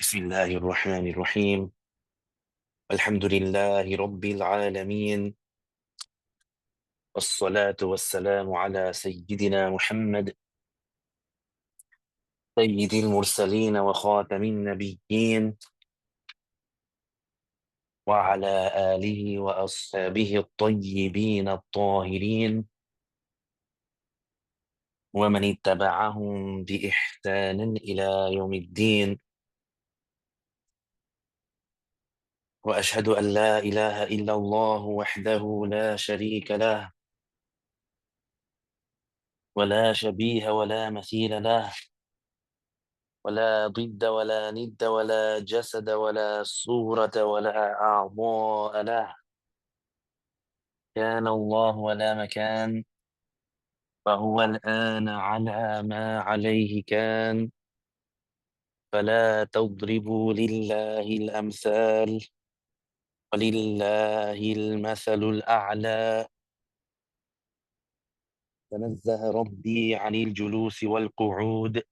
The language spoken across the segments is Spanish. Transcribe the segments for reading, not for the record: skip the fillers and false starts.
بسم الله الرحمن الرحيم. الحمد لله رب العالمين، والصلاة والسلام على سيدنا محمد سيد المرسلين وخاتم النبيين، وعلى آله وأصحابه الطيبين الطاهرين، ومن اتبعهم بإحسان إلى يوم الدين. وأشهد أن لا إله إلا الله وحده لا شريك له، ولا شبيه ولا مثيل له، ولا ضد ولا ند ولا جسد ولا صورة ولا أعضاء له. كان الله ولا مكان، فهو الآن على ما عليه كان. فلا تضربوا لله الأمثال، ولله المثل الأعلى. تنزه ربي عن الجلوس والقعود،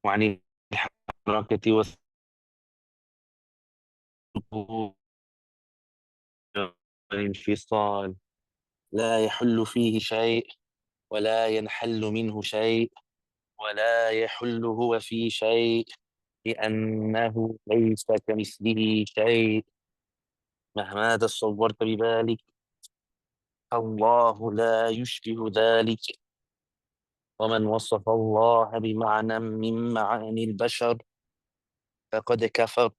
وعن الحركة والسكون والانفصال. لا يحل فيه شيء، ولا ينحل منه شيء، ولا يحل هو في شيء، لأنه ليس كمثله شيء. مهما تصورت بذلك، الله لا يشبه ذلك. ومن وصف الله بمعنى من معاني البشر فقد كفر.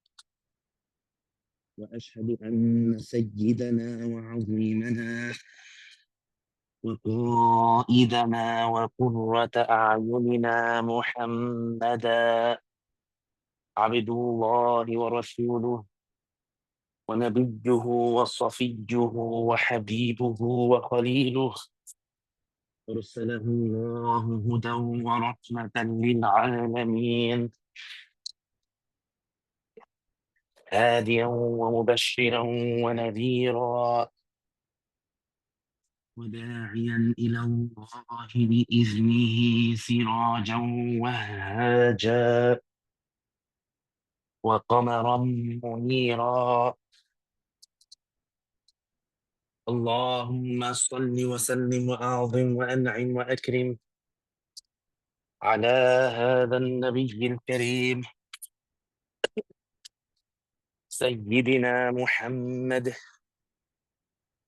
وأشهد أن سيدنا وعظيمنا وقائدنا وقرة أعيننا محمدا عبد الله ورسوله، ونبيه وصفيه وحبيبه وخليله، أرسله الله هدى ورحمة للعالمين، هاديا ومبشرا ونذيرا، وداعيا إلى الله بإذنه سراجا وهاجا، وقمرا منيرا. اللهم صل وسلم وأعظم وأنعم وأكرم على هذا النبي الكريم سيدنا محمد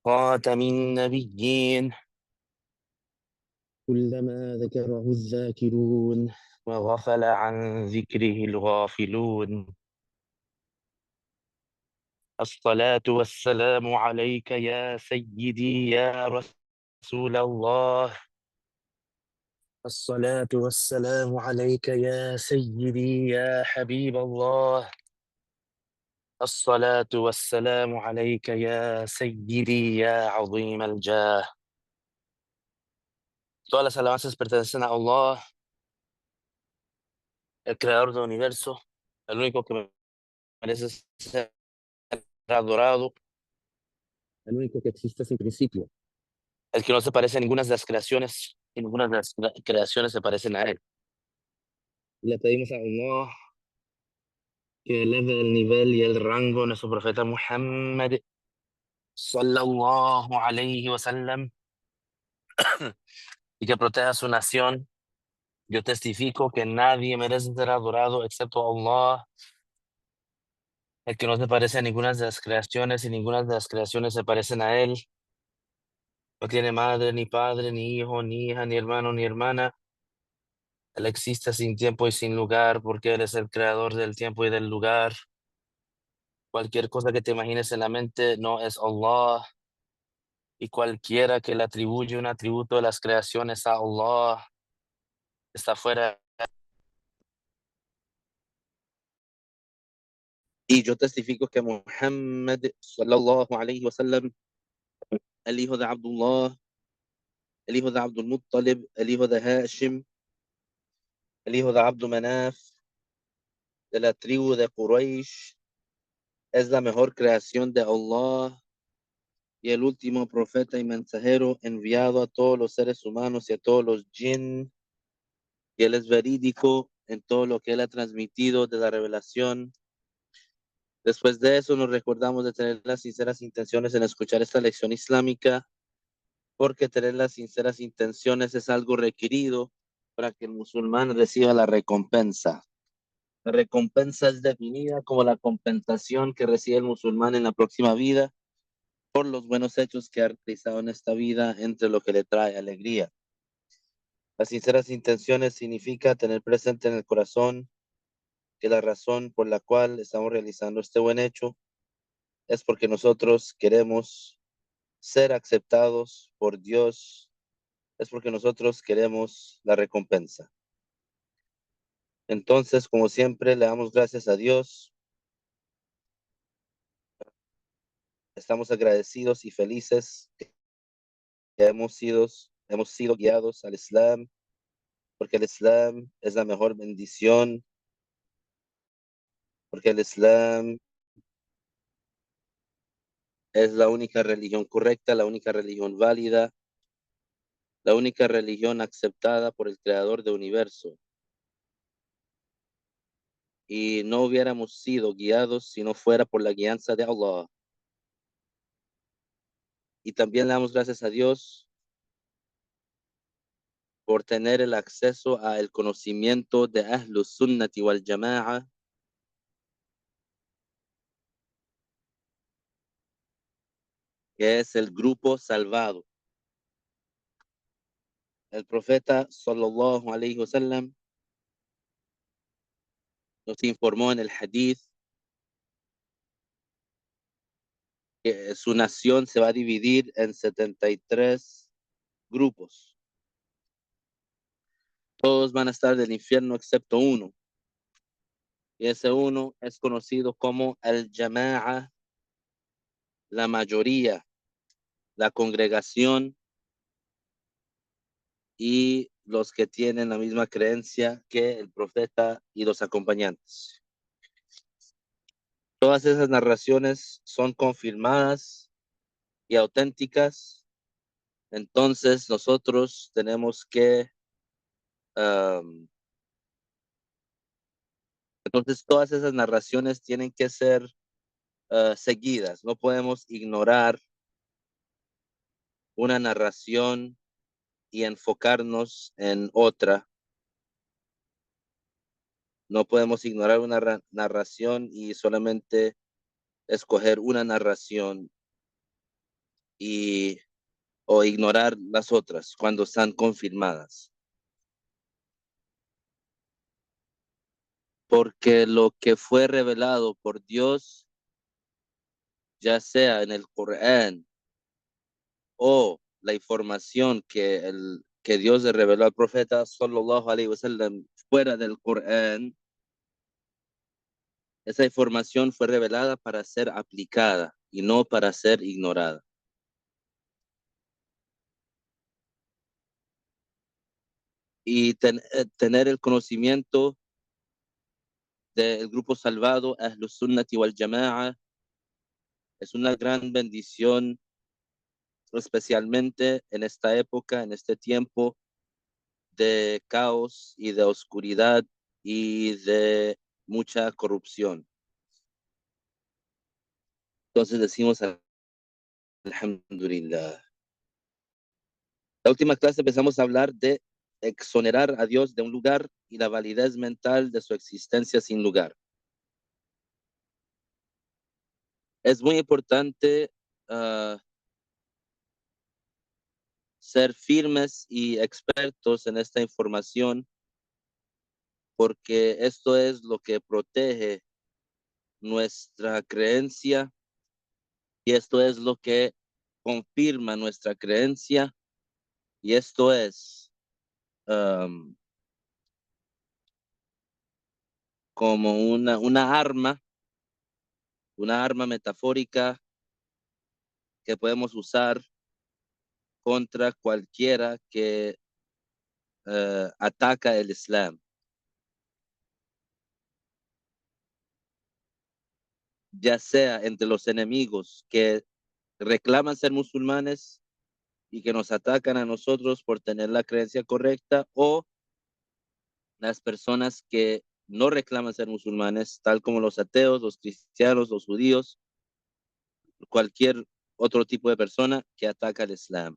خاتم النبيين. كلما ذكره الذاكرون وغفل عن ذكره الغافلون. الصلاة والسلام عليك يا سيدي يا رسول الله. الصلاة والسلام عليك يا سيدي يا حبيب الله. الصلاة والسلام عليك يا سيدي يا عظيم الجاه. Todas las alabanzas pertenecen a Allah, el creador del universo, el único que merece ser adorado, el único que existe sin principio, el que no se parece a ninguna de las creaciones y ninguna de las creaciones se parecen a él. Le pedimos a Allah que eleve el nivel y el rango de nuestro profeta Muhammad sallallahu alayhi wa sallam y que proteja a su nación. Yo testifico que nadie merece ser adorado excepto Allah, el que no se parece a ninguna de las creaciones y ninguna de las creaciones se parecen a él. No tiene madre, ni padre, ni hijo, ni hija, ni hermano, ni hermana. Él existe sin tiempo y sin lugar, porque Él es el creador del tiempo y del lugar. Cualquier cosa que te imagines en la mente no es Allah, y cualquiera que le atribuye un atributo de las creaciones a Allah está fuera. Y yo testifico que Muhammad sallallahu alayhi wa sallam, el hijo de Abdullah, el hijo de Abdul Muttalib, el hijo de Hashim, el hijo de Abdul Manaf, de la tribu de Quraysh, es la mejor creación de Allah y el último profeta y mensajero enviado a todos los seres humanos y a todos los jinn, y él es verídico en todo lo que Él ha transmitido de la revelación. Después de eso nos recordamos de tener las sinceras intenciones en escuchar esta lección islámica, porque tener las sinceras intenciones es algo requerido para que el musulmán reciba la recompensa. La recompensa es definida como la compensación que recibe el musulmán en la próxima vida por los buenos hechos que ha realizado en esta vida, entre lo que le trae alegría. Las sinceras intenciones significa tener presente en el corazón que la razón por la cual estamos realizando este buen hecho es porque nosotros queremos ser aceptados por Dios, es porque nosotros queremos la recompensa. Entonces, como siempre, le damos gracias a Dios. Estamos agradecidos y felices que hemos sido guiados al Islam, porque el Islam es la mejor bendición, porque el Islam es la única religión correcta, la única religión válida, la única religión aceptada por el Creador del universo. Y no hubiéramos sido guiados si no fuera por la guianza de Allah. Y también le damos gracias a Dios por tener el acceso al conocimiento de Ahlus Sunnati wal Jama'a, que es el grupo salvado. El profeta sallallahu alaihi wasallam nos informó en el hadith que su nación se va a dividir en 73 grupos. Todos van a estar del infierno excepto uno. Y ese uno es conocido como el Jama'a, la mayoría, la congregación y los que tienen la misma creencia que el profeta y los acompañantes. Todas esas narraciones son confirmadas y auténticas. Entonces nosotros tenemos que, entonces todas esas narraciones tienen que ser seguidas. No podemos ignorar una narración y enfocarnos en otra. No podemos ignorar una narración y solamente escoger una narración y o ignorar las otras cuando están confirmadas. Porque lo que fue revelado por Dios, ya sea en el Corán o la información que Dios le reveló al profeta sallallahu alaihi wasallam fuera del Corán, esa información fue revelada para ser aplicada y no para ser ignorada. Y tener el conocimiento del grupo salvado, Ahlus Sunnati wal Jama'a, es una gran bendición, especialmente en esta época, en este tiempo de caos y de oscuridad y de mucha corrupción. Entonces decimos alhamdulillah. La última clase empezamos a hablar de exonerar a Dios de un lugar y la validez mental de su existencia sin lugar. Es muy importante ser firmes y expertos en esta información, porque esto es lo que protege nuestra creencia y esto es lo que confirma nuestra creencia y esto es como una arma metafórica que podemos usar contra cualquiera que ataca el Islam, ya sea entre los enemigos que reclaman ser musulmanes y que nos atacan a nosotros por tener la creencia correcta o las personas que no reclaman ser musulmanes, tal como los ateos, los cristianos, los judíos, cualquier otro tipo de persona que ataca al Islam.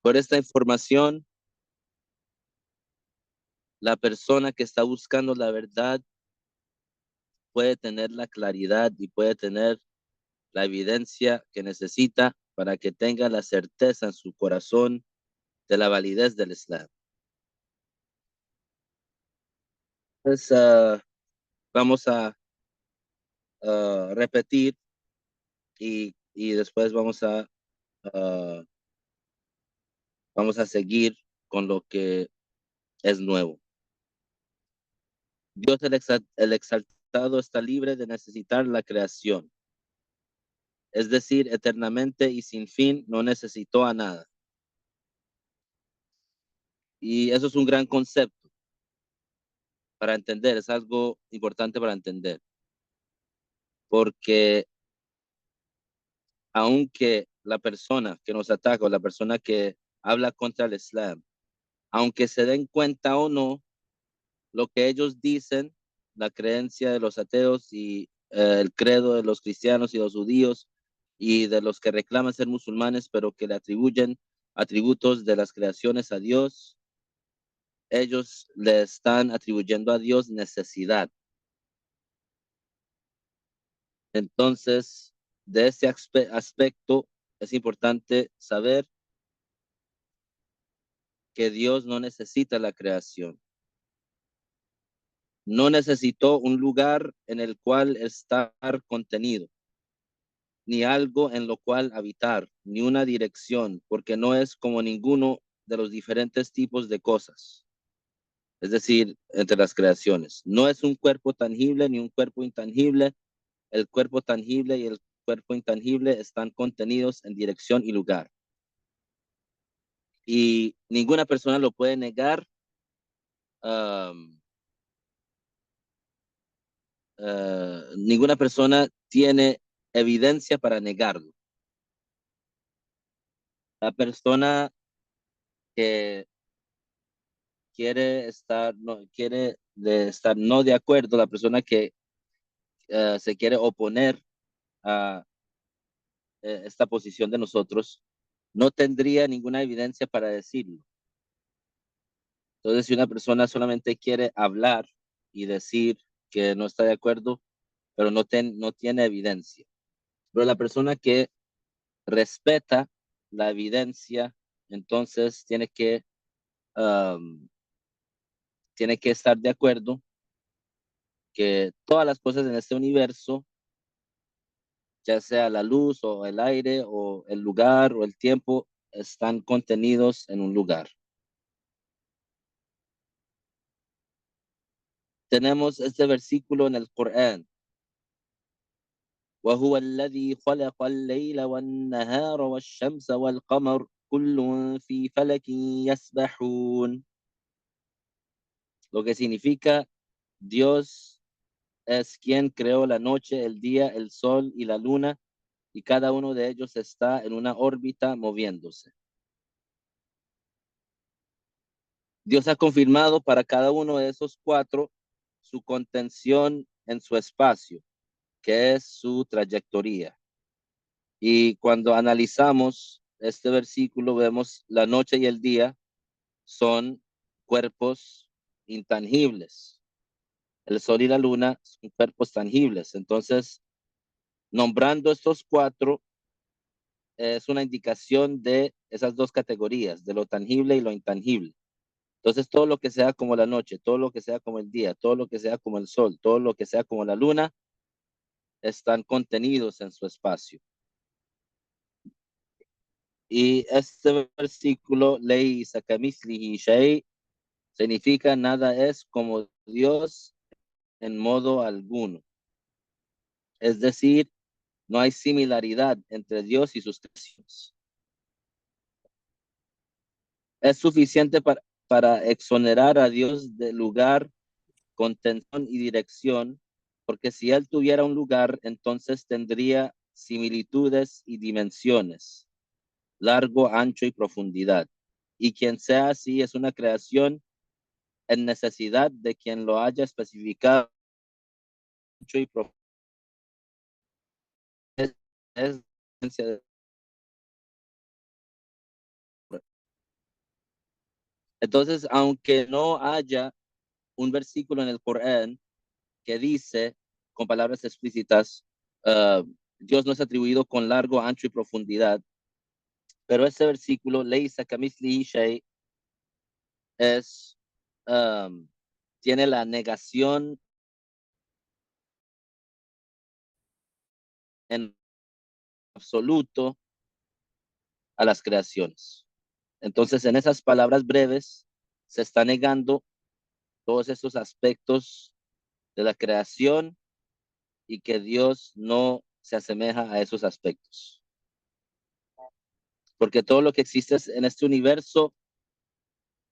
Por esta información, la persona que está buscando la verdad puede tener la claridad y puede tener la evidencia que necesita para que tenga la certeza en su corazón de la validez del Islam. Pues vamos a repetir y después uh, vamos a seguir con lo que es nuevo. Dios el exaltado está libre de necesitar la creación. Es decir, eternamente y sin fin no necesitó a nada. Y eso es un gran concepto para entender, es algo importante para entender. Porque aunque la persona que nos ataca o la persona que habla contra el Islam, aunque se den cuenta o no, lo que ellos dicen, la creencia de los ateos y el credo de los cristianos y los judíos y de los que reclaman ser musulmanes, pero que le atribuyen atributos de las creaciones a Dios, ellos le están atribuyendo a Dios necesidad. Entonces, de ese aspecto es importante saber que Dios no necesita la creación. No necesitó un lugar en el cual estar contenido, ni algo en lo cual habitar, ni una dirección, porque no es como ninguno de los diferentes tipos de cosas, es decir, entre las creaciones. No es un cuerpo tangible ni un cuerpo intangible. El cuerpo tangible y el cuerpo intangible están contenidos en dirección y lugar. Y ninguna persona lo puede negar. Ninguna persona tiene evidencia para negarlo. La persona que quiere estar no de acuerdo, la persona que se quiere oponer a esta posición de nosotros, no tendría ninguna evidencia para decirlo. Entonces, si una persona solamente quiere hablar y decir que no está de acuerdo, pero no tiene evidencia. Pero la persona que respeta la evidencia, entonces tiene que estar de acuerdo que todas las cosas en este universo, ya sea la luz o el aire o el lugar o el tiempo, están contenidos en un lugar. Tenemos este versículo en el Corán. وهو الذي خلق الليل والنهار والشمس والقمر كل في فلك يسبحون. Lo que significa Dios es quien creó la noche, el día, el sol y la luna, y cada uno de ellos está en una órbita moviéndose. Dios ha confirmado para cada uno de esos cuatro su contención en su espacio, que es su trayectoria. Y cuando analizamos este versículo, vemos la noche y el día son cuerpos intangibles. El sol y la luna son cuerpos tangibles. Entonces, nombrando estos cuatro es una indicación de esas dos categorías, de lo tangible y lo intangible. Entonces, todo lo que sea como la noche, todo lo que sea como el día, todo lo que sea como el sol, todo lo que sea como la luna, están contenidos en su espacio. Y este versículo, ley sakamislihi shay, significa nada es como Dios en modo alguno. Es decir, no hay similaridad entre Dios y sus creaciones. Es suficiente para exonerar a Dios del lugar, contención y dirección, porque si él tuviera un lugar, entonces tendría similitudes y dimensiones, largo, ancho y profundidad. y quien sea así es una creación en necesidad de quien lo haya especificado y es entonces, aunque no haya un versículo en el Corán que dice con palabras explícitas, Dios no es atribuido con largo, ancho y profundidad, pero ese versículo, Leisa kamithlihi shay, es, um, tiene la negación en absoluto a las creaciones. Entonces, en esas palabras breves, se está negando todos esos aspectos de la creación y que Dios no se asemeja a esos aspectos. Porque todo lo que existe en este universo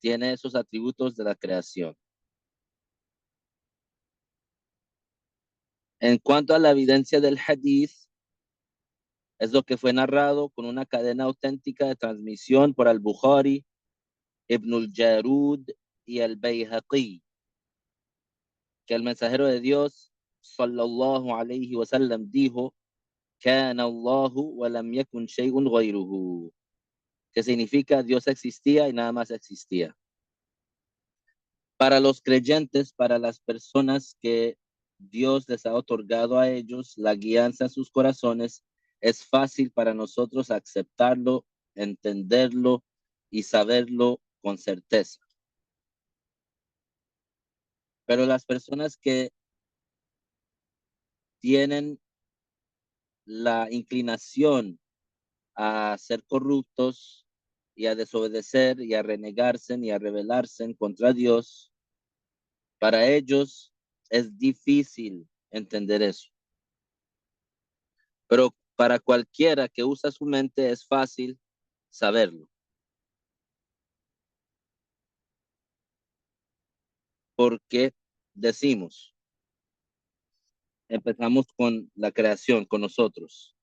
tiene esos atributos de la creación. En cuanto a la evidencia del hadith, es lo que fue narrado con una cadena auténtica de transmisión por al-Bukhari, Ibn al-Jarud y al-Bayhaqi, que el mensajero de Dios, sallallahu alayhi wa sallam, dijo, Kana Allahu wa lam yakun shay'un ghayruhu, que significa Dios existía y nada más existía. Para los creyentes, para las personas que Dios les ha otorgado a ellos la guianza en sus corazones, es fácil para nosotros aceptarlo, entenderlo y saberlo con certeza. Pero las personas que tienen la inclinación a ser corruptos y a desobedecer y a renegarse y a rebelarse contra Dios, para ellos es difícil entender eso. Pero para cualquiera que usa su mente es fácil saberlo, porque decimos, empezamos con la creación, con nosotros,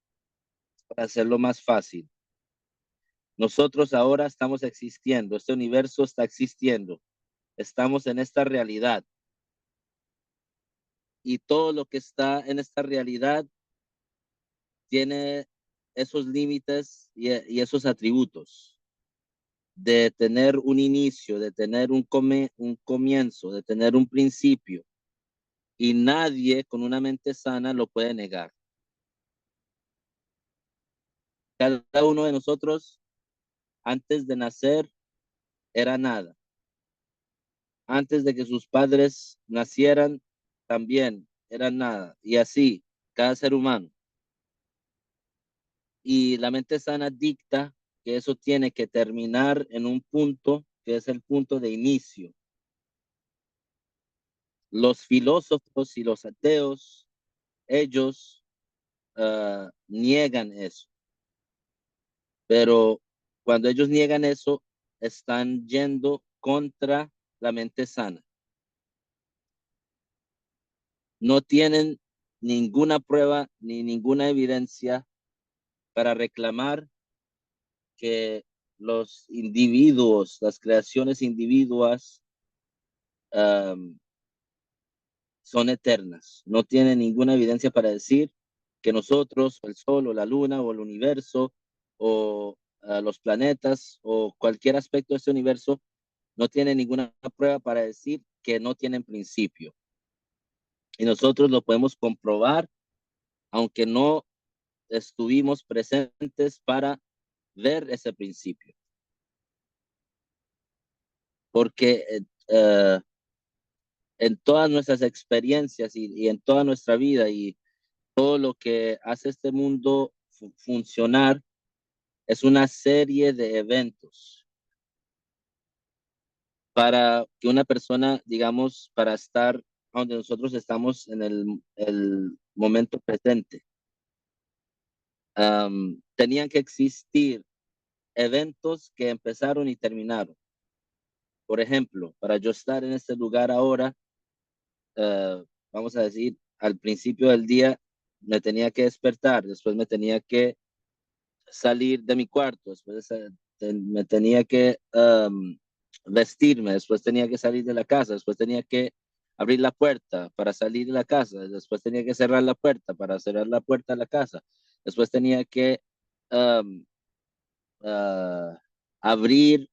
para hacerlo más fácil. Nosotros ahora estamos existiendo, este universo está existiendo, estamos en esta realidad y todo lo que está en esta realidad tiene esos límites y esos atributos de tener un inicio, de tener un comienzo, de tener un principio, y nadie con una mente sana lo puede negar. Cada uno de nosotros antes de nacer era nada. Antes de que sus padres nacieran también eran nada. Y así, cada ser humano. Y la mente sana dicta que eso tiene que terminar en un punto que es el punto de inicio. Los filósofos y los ateos, ellos niegan eso. Pero cuando ellos niegan eso, están yendo contra la mente sana. No tienen ninguna prueba ni ninguna evidencia para reclamar que los individuos, las creaciones individuas, um, son eternas. No tienen ninguna evidencia para decir que nosotros, el Sol o la Luna o el universo o los planetas o cualquier aspecto de este universo no tiene ninguna prueba para decir que no tienen principio. Y nosotros lo podemos comprobar, aunque no estuvimos presentes para ver ese principio. Porque en todas nuestras experiencias y en toda nuestra vida y todo lo que hace este mundo funcionar es una serie de eventos para que una persona, digamos, para estar donde nosotros estamos en el momento presente. Tenían que existir eventos que empezaron y terminaron. Por ejemplo, para yo estar en este lugar ahora, vamos a decir, al principio del día me tenía que despertar, después me tenía que salir de mi cuarto, después me tenía que vestirme, después tenía que salir de la casa, después tenía que abrir la puerta para salir de la casa, después tenía que cerrar la puerta para cerrar la puerta de la casa, después tenía que um, uh, abrir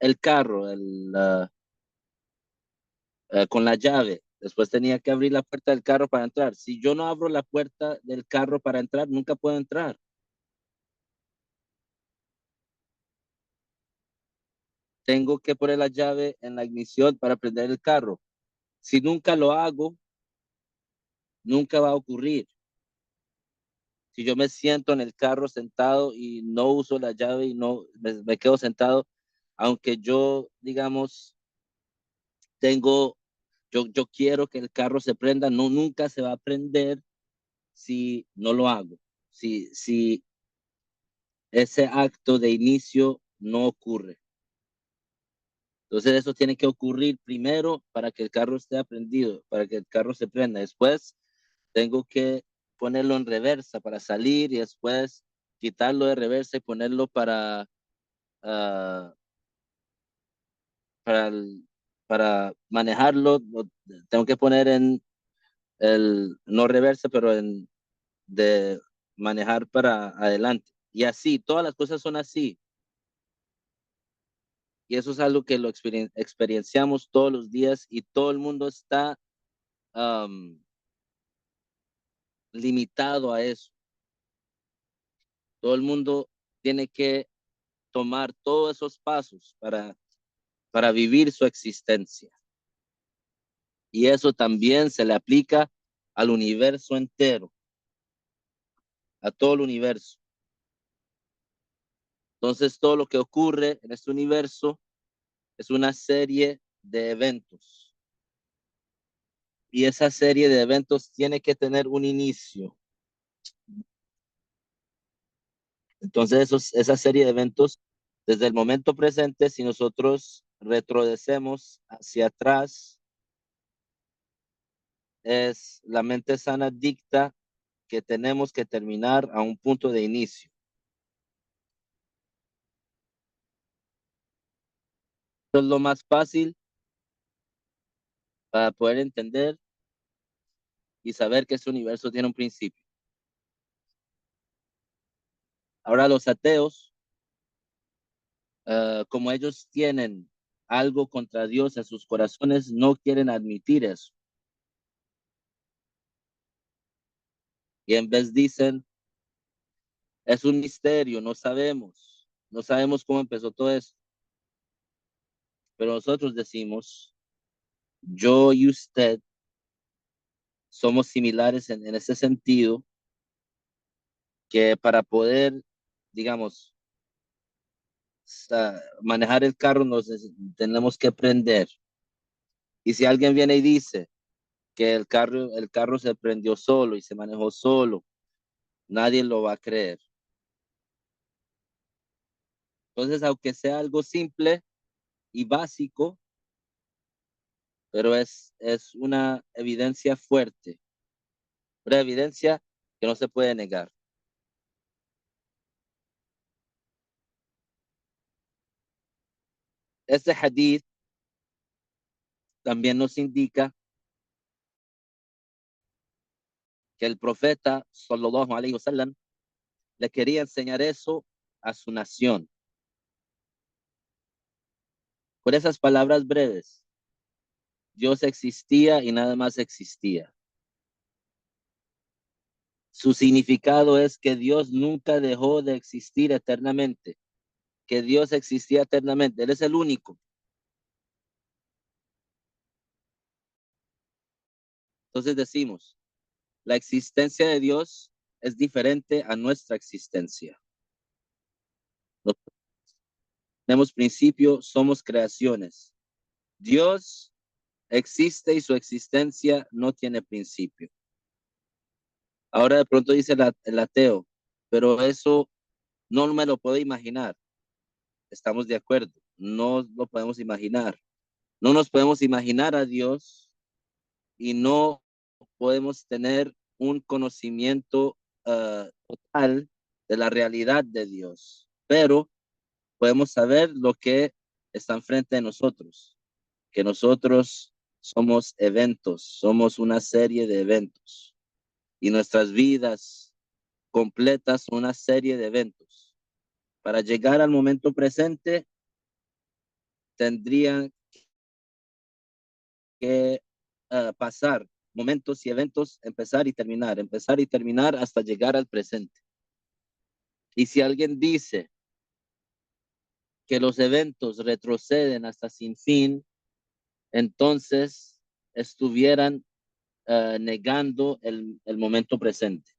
el carro con la llave, después tenía que abrir la puerta del carro para entrar. Si yo no abro la puerta del carro para entrar, nunca puedo entrar. Tengo que poner la llave en la ignición para prender el carro. Si nunca lo hago, nunca va a ocurrir. Si yo me siento en el carro sentado y no uso la llave y no me quedo sentado, aunque yo, digamos, tengo, yo quiero que el carro se prenda, no, nunca se va a prender si no lo hago. Si ese acto de inicio no ocurre. Entonces eso tiene que ocurrir primero para que el carro esté prendido, para que el carro se prenda. Después tengo que ponerlo en reversa para salir y después quitarlo de reversa y ponerlo uh, para, para manejarlo. Tengo que poner en el, no reversa, pero en de manejar para adelante. Y así, todas las cosas son así. Y eso es algo que lo experienciamos todos los días y todo el mundo está um, limitado a eso. Todo el mundo tiene que tomar todos esos pasos para vivir su existencia. Y eso también se le aplica al universo entero, a todo el universo. Entonces, todo lo que ocurre en este universo es una serie de eventos. Y esa serie de eventos tiene que tener un inicio. Entonces, esa serie de eventos, desde el momento presente, si nosotros retrocedemos hacia atrás, es la mente sana dicta que tenemos que terminar a un punto de inicio. Eso es lo más fácil para poder entender y saber que este universo tiene un principio. Ahora los ateos, como ellos tienen algo contra Dios en sus corazones, no quieren admitir eso. Y en vez dicen, es un misterio, no sabemos cómo empezó todo eso. Pero nosotros decimos, yo y usted somos similares en ese sentido, que para poder, digamos, manejar el carro nos tenemos que prender. Y si alguien viene y dice que el carro se prendió solo y se manejó solo, nadie lo va a creer. Entonces, aunque sea algo simple y básico, pero es una evidencia fuerte, una evidencia que no se puede negar. Este hadith también nos indica que el profeta, sallallahu alaihi wasallam, le quería enseñar eso a su nación. Por esas palabras breves, Dios existía y nada más existía. Su significado es que Dios nunca dejó de existir eternamente, que Dios existía eternamente. Él es el único. Entonces decimos, la existencia de Dios es diferente a nuestra existencia. No tenemos principio, somos creaciones. Dios existe y su existencia no tiene principio. Ahora de pronto dice el ateo, pero eso no me lo puedo imaginar. Estamos de acuerdo, no lo podemos imaginar. No nos podemos imaginar a Dios y no podemos tener un conocimiento total de la realidad de Dios. Pero podemos saber lo que está enfrente de nosotros, que nosotros somos eventos, somos una serie de eventos y nuestras vidas completas son una serie de eventos. Para llegar al momento presente, tendrían que pasar momentos y eventos, empezar y terminar hasta llegar al presente. Y si alguien dice que los eventos retroceden hasta sin fin, entonces estuvieran negando el momento presente.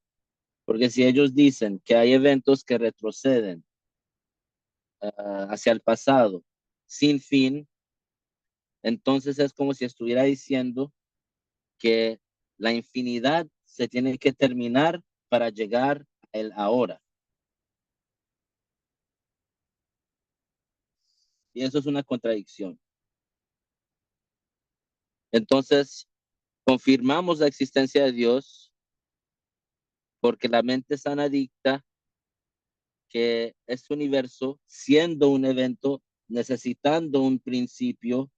Porque si ellos dicen que hay eventos que retroceden hacia el pasado sin fin, entonces es como si estuviera diciendo que la infinidad se tiene que terminar para llegar al ahora. Y eso es una contradicción. Entonces, confirmamos la existencia de Dios porque la mente sana dicta que este universo, siendo un evento, necesitando un principio,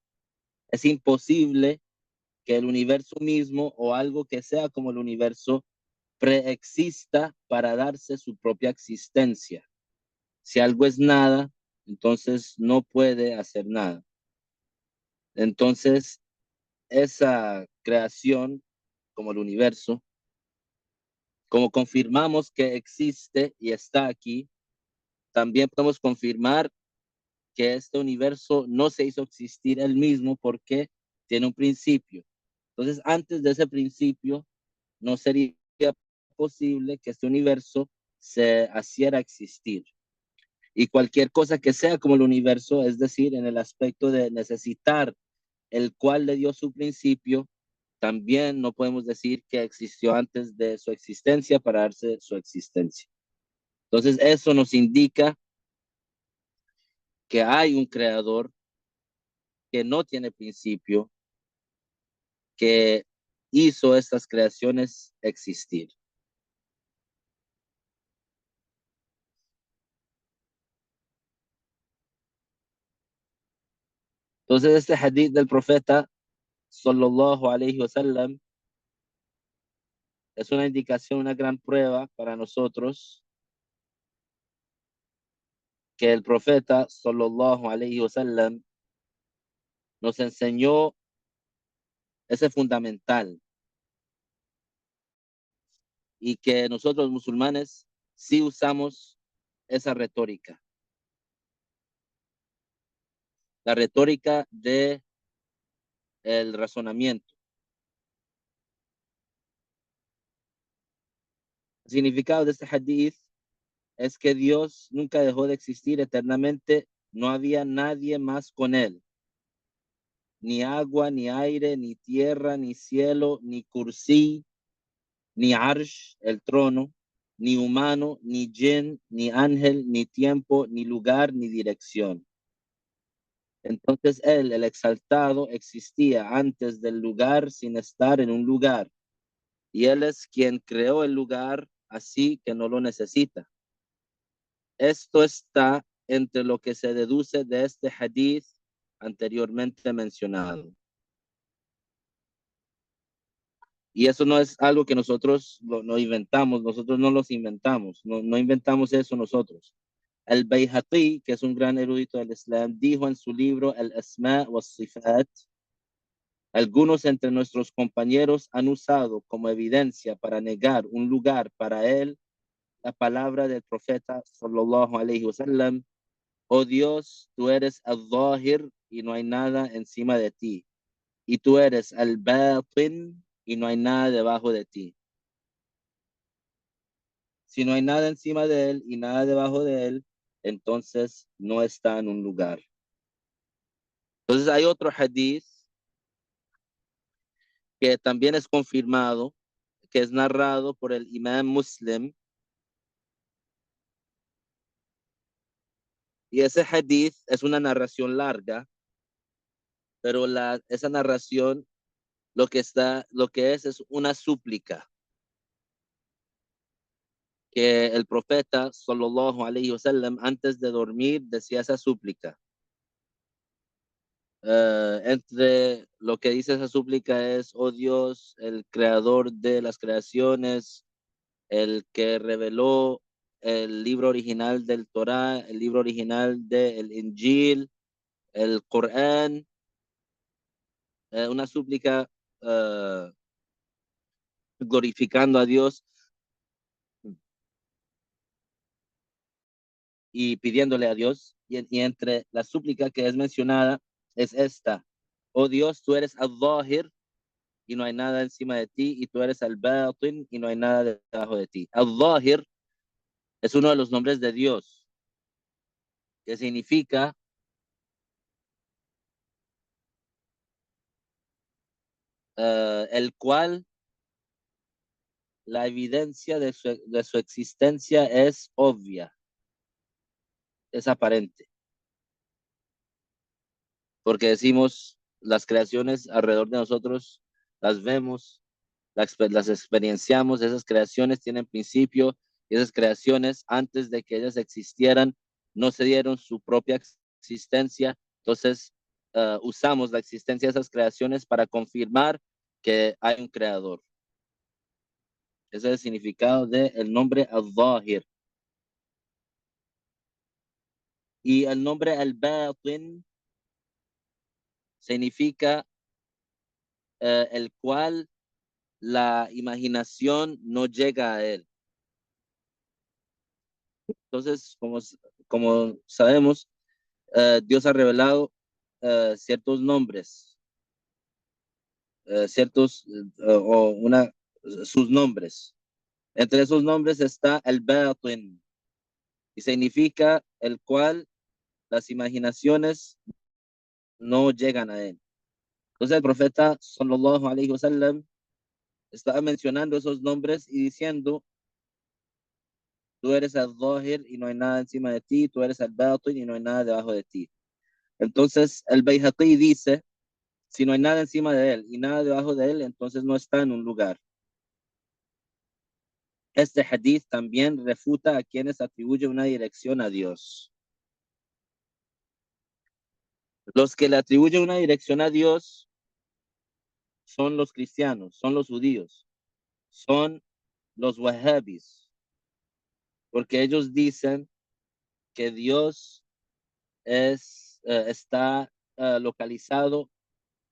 es imposible que el universo mismo o algo que sea como el universo preexista para darse su propia existencia. Si algo es nada, entonces no puede hacer nada. Entonces, esa creación, como el universo, como confirmamos que existe y está aquí, también podemos confirmar que este universo no se hizo existir él mismo porque tiene un principio. Entonces, antes de ese principio, no sería posible que este universo se hiciera existir. Y cualquier cosa que sea como el universo, es decir, en el aspecto de necesitar el cual le dio su principio, también no podemos decir que existió antes de su existencia para darse su existencia. Entonces, eso nos indica que hay un creador que no tiene principio, que hizo estas creaciones existir. Entonces, este hadith del profeta, sallallahu alayhi wa sallam, es una indicación, una gran prueba para nosotros que el profeta, sallallahu alayhi wa sallam, nos enseñó ese fundamental y que nosotros musulmanes sí usamos esa retórica, la retórica de el razonamiento. El significado de este hadith es que Dios nunca dejó de existir eternamente, no había nadie más con él, ni agua, ni aire, ni tierra, ni cielo, ni kursi, ni arsh, el trono, ni humano, ni jinn, ni ángel, ni tiempo, ni lugar, ni dirección. Entonces él, el exaltado, existía antes del lugar sin estar en un lugar. Y él es quien creó el lugar, así que no lo necesita. Esto está entre lo que se deduce de este hadith anteriormente mencionado. Y eso no es algo que nosotros no inventamos, nosotros no los inventamos, no inventamos eso nosotros. El Bayhaqi, que es un gran erudito del Islam, dijo en su libro El Asma wa Sifat, algunos entre nuestros compañeros han usado como evidencia para negar un lugar para él la palabra del profeta sallallahu alaihi wasallam: oh Dios, tú eres al-Zahir y no hay nada encima de ti, y tú eres al-Batin y no hay nada debajo de ti. Si no hay nada encima de él y nada debajo de él, entonces no está en un lugar. Entonces hay otro hadith que también es confirmado, que es narrado por el Imam Muslim, y ese hadith es una narración larga, pero esa narración lo que es una súplica que el profeta sallallahu alaihi wasallam antes de dormir decía esa súplica. Entre lo que dice esa súplica es: oh Dios, el creador de las creaciones, el que reveló el libro original del Torá, el libro original del Injil, el Corán, una súplica glorificando a Dios y pidiéndole a Dios. Y entre la súplica que es mencionada es esta: oh Dios, tú eres al-Zahir y no hay nada encima de ti, y tú eres al-Batin y no hay nada debajo de ti. Al-Zahir es uno de los nombres de Dios, que significa el cual la evidencia de su existencia es obvia, es aparente, porque decimos las creaciones alrededor de nosotros, las vemos, las experienciamos. Esas creaciones tienen principio, y esas creaciones, antes de que ellas existieran, no se dieron su propia existencia. Entonces, usamos la existencia de esas creaciones para confirmar que hay un creador. Ese es el significado del nombre al-Zahir. Y el nombre al-Batin significa el cual la imaginación no llega a él. Entonces, como sabemos, Dios ha revelado ciertos nombres, sus nombres. Entre esos nombres está el Batin, y significa el cual las imaginaciones no llegan a él. Entonces el profeta sallallahu alaihi wasallam estaba mencionando esos nombres y diciendo: tú eres al-Zahir y no hay nada encima de ti, tú eres al-Batin y no hay nada debajo de ti. Entonces el Bayhaqi dice: si no hay nada encima de él y nada debajo de él, entonces no está en un lugar. Este hadith también refuta a quienes atribuyen una dirección a Dios. Los que le atribuyen una dirección a Dios son los cristianos, son los judíos, son los wahhabis, porque ellos dicen que Dios está localizado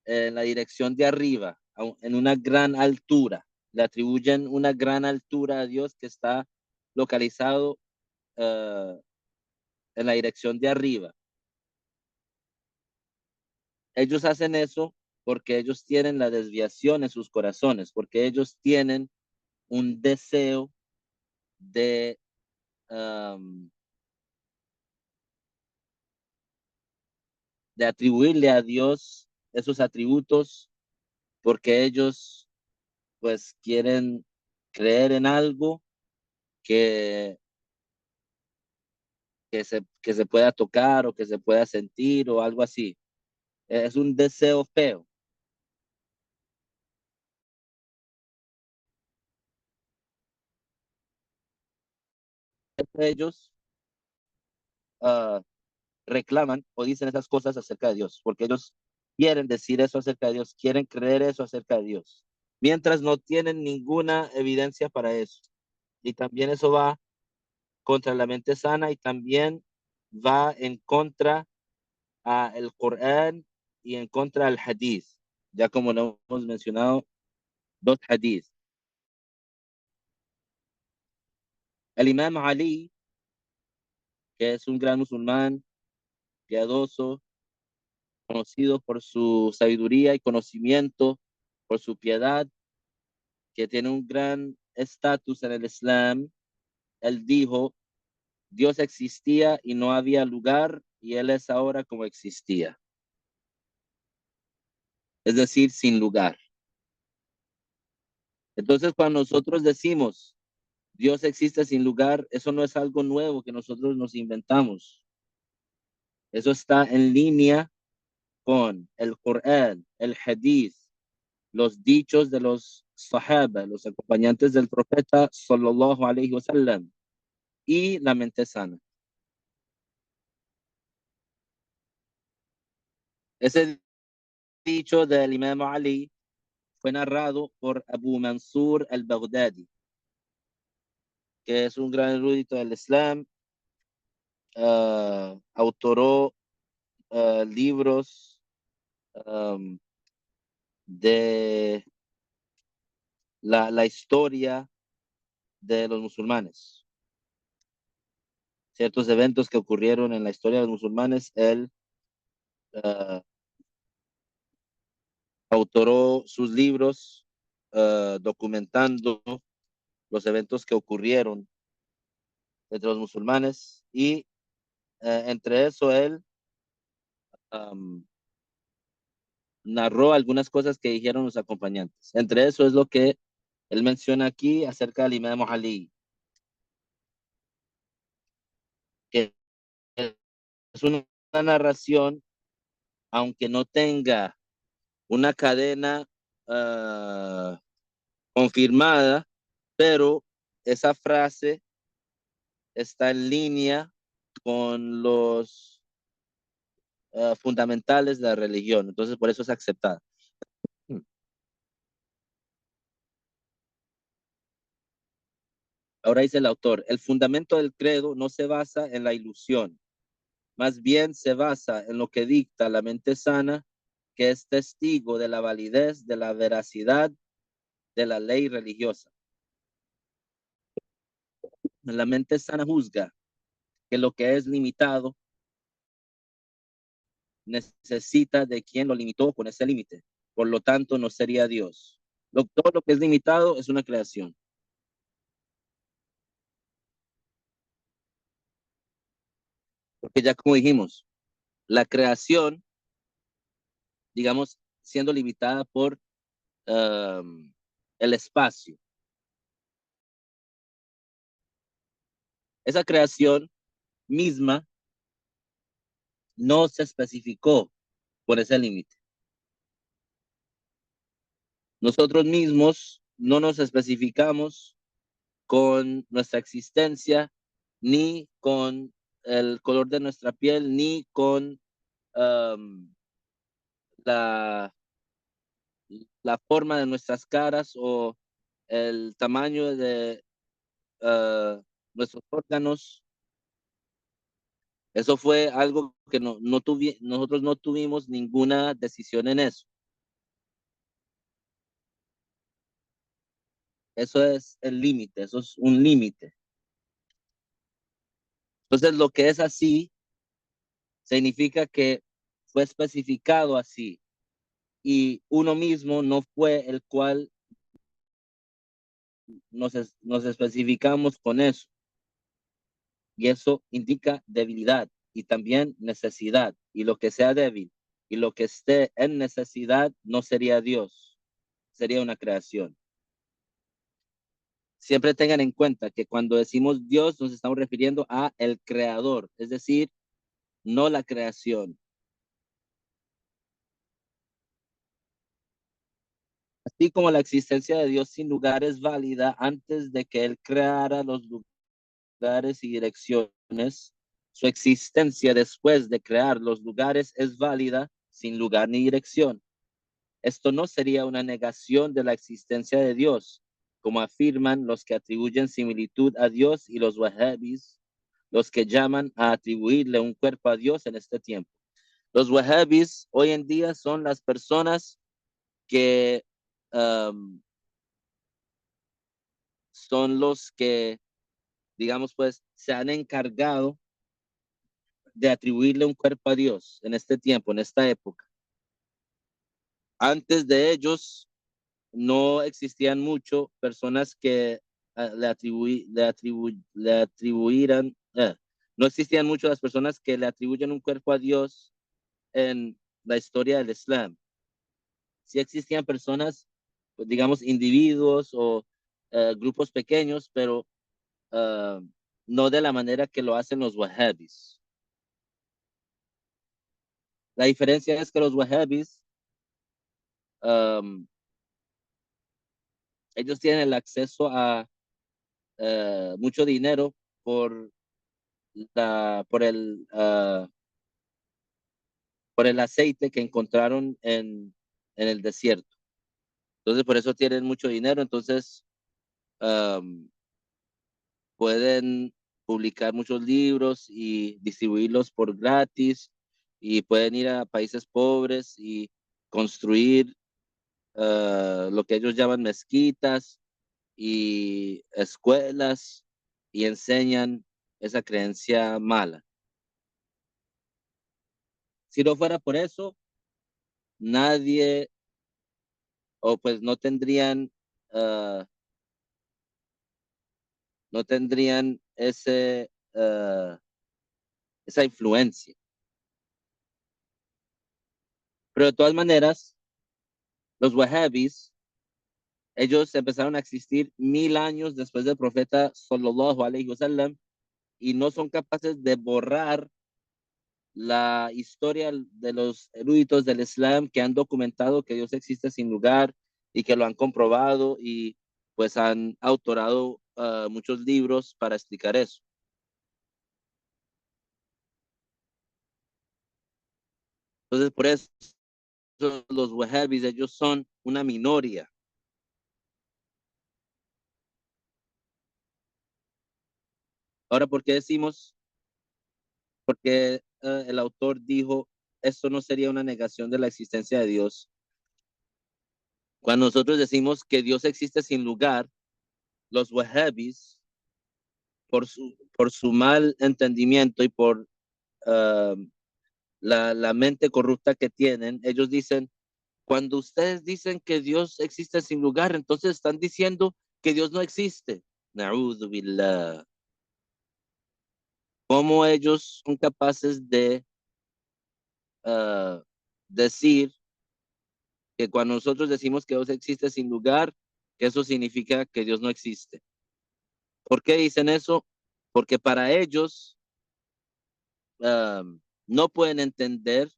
en la dirección de arriba, en una gran altura. Le atribuyen una gran altura a Dios, que está localizado uh, en la dirección de arriba. Ellos hacen eso porque ellos tienen la desviación en sus corazones, porque ellos tienen un deseo de um, de atribuirle a Dios esos atributos, porque ellos pues quieren creer en algo que, que se pueda tocar o que se pueda sentir o algo así. Es un deseo feo. Ellos uh, reclaman o dicen esas cosas acerca de Dios, porque ellos quieren decir eso acerca de Dios, quieren creer eso acerca de Dios, mientras no tienen ninguna evidencia para eso. Y también eso va contra la mente sana, y también va en contra a el Corán y en contra al Hadith, ya como lo hemos mencionado, dos Hadith. El Imam Ali, que es un gran musulmán, piadoso, conocido por su sabiduría y conocimiento, por su piedad, que tiene un gran estatus en el Islam, él dijo: Dios existía y no había lugar, y Él es ahora como existía. Es decir, sin lugar. Entonces, cuando nosotros decimos Dios existe sin lugar, eso no es algo nuevo que nosotros nos inventamos. Eso está en línea con el Corán, el Hadith, los dichos de los Sahaba, los acompañantes del profeta sallallahu alaihi wasallam. y la mente sana. Ese dicho del Imam Ali fue narrado por Abu Mansur al-Baghdadi, que es un gran erudito del Islam, autoró libros um, de la historia de los musulmanes. Ciertos eventos que ocurrieron en la historia de los musulmanes, él autoró sus libros documentando los eventos que ocurrieron entre los musulmanes y entre eso él um, narró algunas cosas que dijeron los acompañantes. Entre eso es lo que él menciona aquí acerca del Imam Ali, que es una narración, aunque no tenga una cadena confirmada, pero esa frase está en línea con los fundamentales de la religión. Entonces, por eso es aceptada. Ahora dice el autor, el fundamento del credo no se basa en la ilusión, más bien se basa en lo que dicta la mente sana, que es testigo de la validez, de la veracidad de la ley religiosa. La mente sana juzga que lo que es limitado necesita de quien lo limitó con ese límite. Por lo tanto, no sería Dios. Todo lo que es limitado es una creación. Porque ya como dijimos, la creación, digamos, siendo limitada por el espacio. Esa creación misma no se especificó por ese límite. Nosotros mismos no nos especificamos con nuestra existencia, ni con el color de nuestra piel, ni con um, la, la forma de nuestras caras o el tamaño de nuestros órganos. Eso fue algo que nosotros no tuvimos ninguna decisión en eso. Eso es el límite, eso es un límite. Entonces, lo que es así significa que fue especificado así y uno mismo no fue el cual nos especificamos con eso. Y eso indica debilidad y también necesidad. Y lo que sea débil y lo que esté en necesidad no sería Dios, sería una creación. Siempre tengan en cuenta que cuando decimos Dios nos estamos refiriendo a el creador, es decir, no la creación. Así como la existencia de Dios sin lugar es válida antes de que Él creara los lugares y direcciones, su existencia después de crear los lugares es válida sin lugar ni dirección. Esto no sería una negación de la existencia de Dios, como afirman los que atribuyen similitud a Dios y los wahhabis, los que llaman a atribuirle un cuerpo a Dios en este tiempo. Los wahhabis hoy en día son las personas que son los que, digamos, pues, se han encargado de atribuirle un cuerpo a Dios en este tiempo, en esta época. Antes de ellos no existían mucho personas que le atribuyeran, no existían mucho las personas que le atribuyen un cuerpo a Dios en la historia del Islam. Sí existían personas, pues, digamos, individuos o grupos pequeños, pero no de la manera que lo hacen los wahhabis. La diferencia es que los wahhabis, um, ellos tienen el acceso a mucho dinero por por el aceite que encontraron en el desierto. Entonces, por eso tienen mucho dinero. Entonces, um, pueden publicar muchos libros y distribuirlos por gratis y pueden ir a países pobres y construir lo que ellos llaman mezquitas y escuelas y enseñan esa creencia mala. Si no fuera por eso, nadie o pues uh, no tendrían esa influencia. Pero de todas maneras, los wahhabis, ellos empezaron a existir 1000 años después del profeta sallallahu alaihi wasallam y no son capaces de borrar la historia de los eruditos del Islam que han documentado que Dios existe sin lugar y que lo han comprobado y pues han autorado muchos libros para explicar eso. Entonces, por eso los wahhabis, ellos son una minoría. Ahora, ¿por qué decimos? Porque el autor dijo, esto no sería una negación de la existencia de Dios. Cuando nosotros decimos que Dios existe sin lugar, los wahhabis, por su mal entendimiento y por uh, la mente corrupta que tienen, ellos dicen, cuando ustedes dicen que Dios existe sin lugar, entonces están diciendo que Dios no existe. Na'udhu billah. ¿Cómo ellos son capaces de decir que cuando nosotros decimos que Dios existe sin lugar, que eso significa que Dios no existe? ¿Por qué dicen eso? Porque para ellos no pueden entender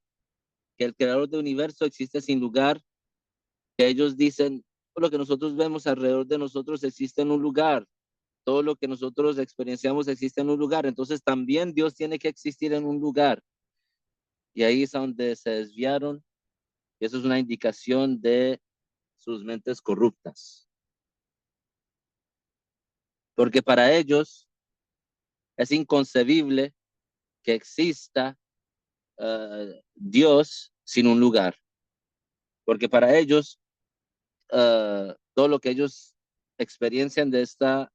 que el creador del universo existe sin lugar, que ellos dicen, todo lo que nosotros vemos alrededor de nosotros existe en un lugar, todo lo que nosotros experienciamos existe en un lugar, entonces también Dios tiene que existir en un lugar. Y ahí es donde se desviaron, y eso es una indicación de sus mentes corruptas. Porque para ellos es inconcebible que exista Dios sin un lugar. Porque para ellos, todo lo que ellos experiencian de esta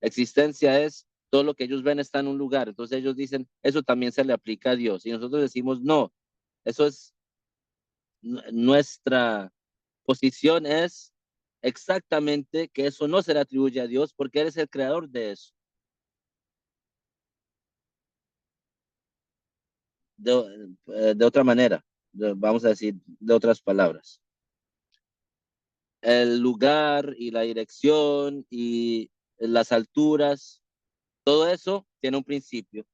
existencia es todo lo que ellos ven está en un lugar. Entonces ellos dicen, eso también se le aplica a Dios. Y nosotros decimos, no, eso es nuestra posición es exactamente que eso no se le atribuye a Dios porque Él es el creador de eso. De otra manera, vamos a decir de otras palabras. El lugar y la dirección y las alturas, todo eso tiene un principio.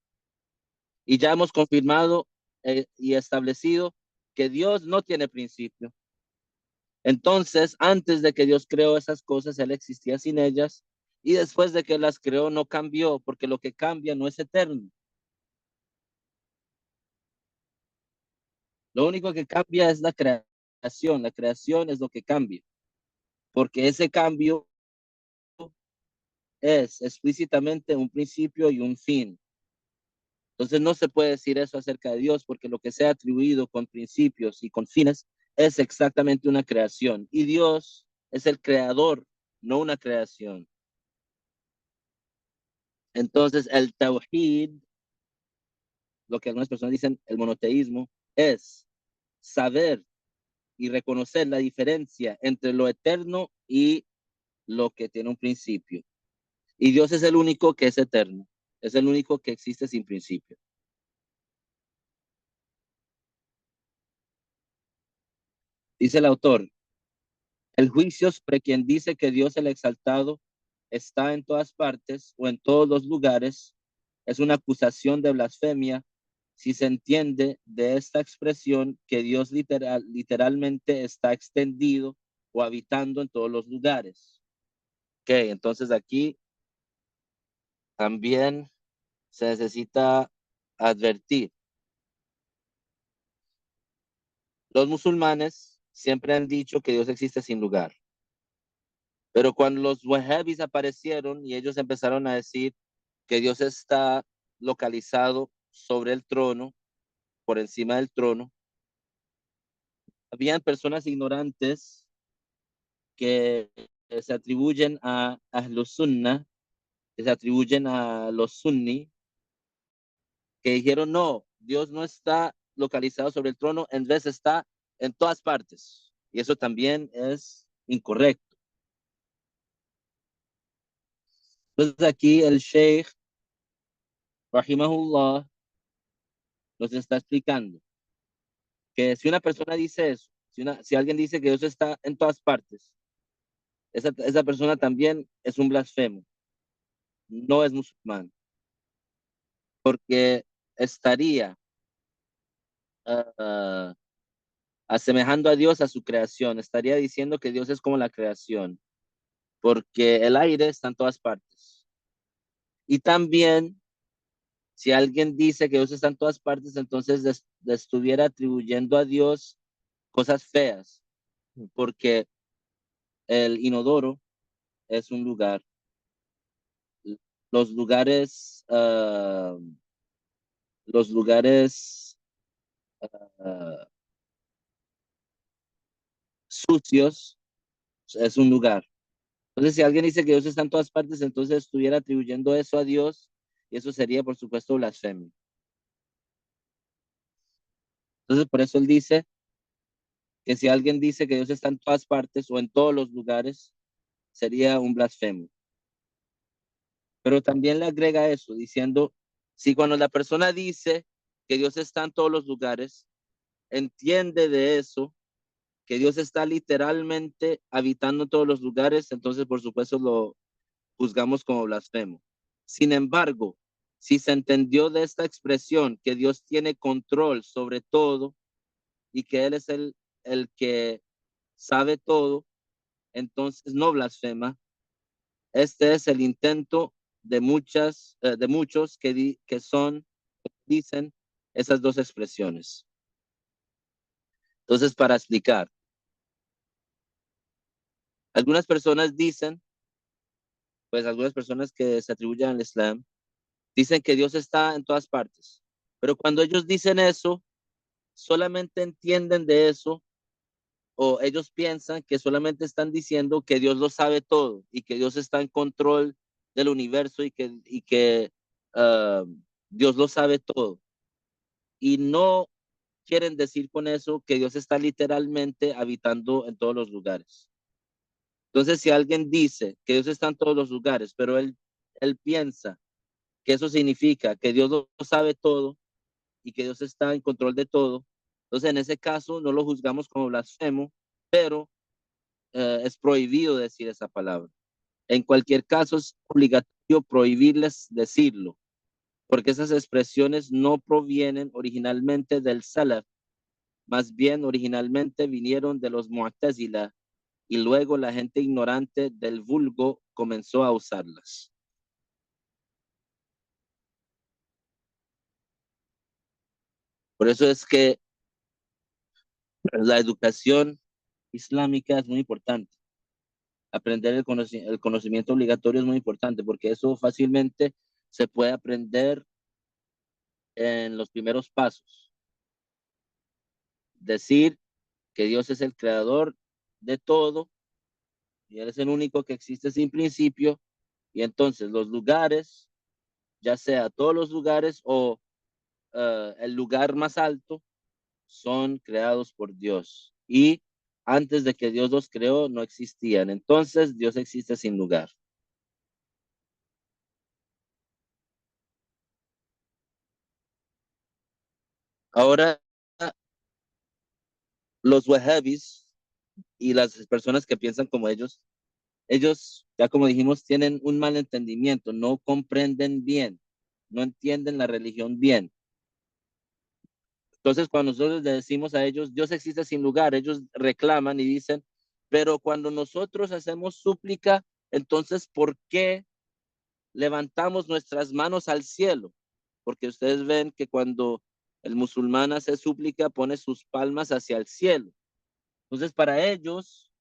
Y ya hemos confirmado y establecido que Dios no tiene principio. Entonces, antes de que Dios creó esas cosas, Él existía sin ellas. Y después de que las creó, no cambió, porque lo que cambia no es eterno. Lo único que cambia es la creación. La creación es lo que cambia, porque ese cambio es explícitamente un principio y un fin. Entonces no se puede decir eso acerca de Dios, porque lo que se ha atribuido con principios y con fines es exactamente una creación. Y Dios es el creador, no una creación. Entonces el tawhid, lo que algunas personas dicen, el monoteísmo, es saber y reconocer la diferencia entre lo eterno y lo que tiene un principio. Y Dios es el único que es eterno, es el único que existe sin principio. Dice el autor, el juicio sobre quien dice que Dios el exaltado está en todas partes o en todos los lugares es una acusación de blasfemia si se entiende de esta expresión que Dios literalmente está extendido o habitando en todos los lugares. Ok, entonces aquí también se necesita advertir. Los musulmanes siempre han dicho que Dios existe sin lugar, pero cuando los wahhabis aparecieron y ellos empezaron a decir que Dios está localizado sobre el trono, por encima del trono, habían personas ignorantes que se atribuyen a Ahlus Sunnah, que se atribuyen a los sunni, que dijeron, no, Dios no está localizado sobre el trono, en vez está en todas partes. Y eso también es incorrecto. Entonces aquí el Sheikh, Rahimahullah, nos está explicando que si una persona dice eso, si alguien dice que Dios está en todas partes, esa persona también es un blasfemo, no es musulmán, porque estaría uh, asemejando a Dios a su creación, estaría diciendo que Dios es como la creación, porque el aire está en todas partes. Y también, si alguien dice que Dios está en todas partes, entonces le estuviera atribuyendo a Dios cosas feas, porque el inodoro es un lugar. Los lugares, los lugares uh, sucios es un lugar. Entonces, si alguien dice que Dios está en todas partes, entonces estuviera atribuyendo eso a Dios y eso sería, por supuesto, blasfemia. Entonces, por eso él dice que si alguien dice que Dios está en todas partes o en todos los lugares, sería un blasfemo. Pero también le agrega eso, diciendo, si cuando la persona dice que Dios está en todos los lugares, entiende de eso, que Dios está literalmente habitando en todos los lugares, entonces por supuesto lo juzgamos como blasfemo. Sin embargo, si se entendió de esta expresión que Dios tiene control sobre todo y que Él es el que sabe todo, entonces no blasfema. Este es el intento de muchos dicen esas dos expresiones. Entonces, para explicar, algunas personas dicen, pues algunas personas que se atribuyen al Islam, dicen que Dios está en todas partes. Pero cuando ellos dicen eso, solamente entienden de eso o ellos piensan que solamente están diciendo que Dios lo sabe todo y que Dios está en control del universo y que Dios lo sabe todo. Y no quieren decir con eso que Dios está literalmente habitando en todos los lugares. Entonces, si alguien dice que Dios está en todos los lugares, pero él piensa que eso significa que Dios lo sabe todo y que Dios está en control de todo, entonces en ese caso no lo juzgamos como blasfemo, pero es prohibido decir esa palabra. En cualquier caso, es obligatorio prohibirles decirlo, porque esas expresiones no provienen originalmente del Salaf, más bien originalmente vinieron de los Mu'tazila y luego la gente ignorante del vulgo comenzó a usarlas. Por eso es que la educación islámica es muy importante. Aprender el conocimiento obligatorio es muy importante porque eso fácilmente se puede aprender en los primeros pasos. Decir que Dios es el creador de todo y Él es el único que existe sin principio. Y entonces los lugares, ya sea todos los lugares o el lugar más alto, son creados por Dios. Y antes de que Dios los creó, no existían. Entonces Dios existe sin lugar. Ahora, los wahhabis y las personas que piensan como ellos, ya como dijimos, tienen un mal entendimiento, no comprenden bien, no entienden la religión bien. Entonces, cuando nosotros le decimos a ellos, Dios existe sin lugar, ellos reclaman y dicen, pero cuando nosotros hacemos súplica, entonces, ¿por qué levantamos nuestras manos al cielo, porque ustedes ven que cuando el musulmán hace súplica, pone sus palmas hacia el cielo. Entonces, para ellos,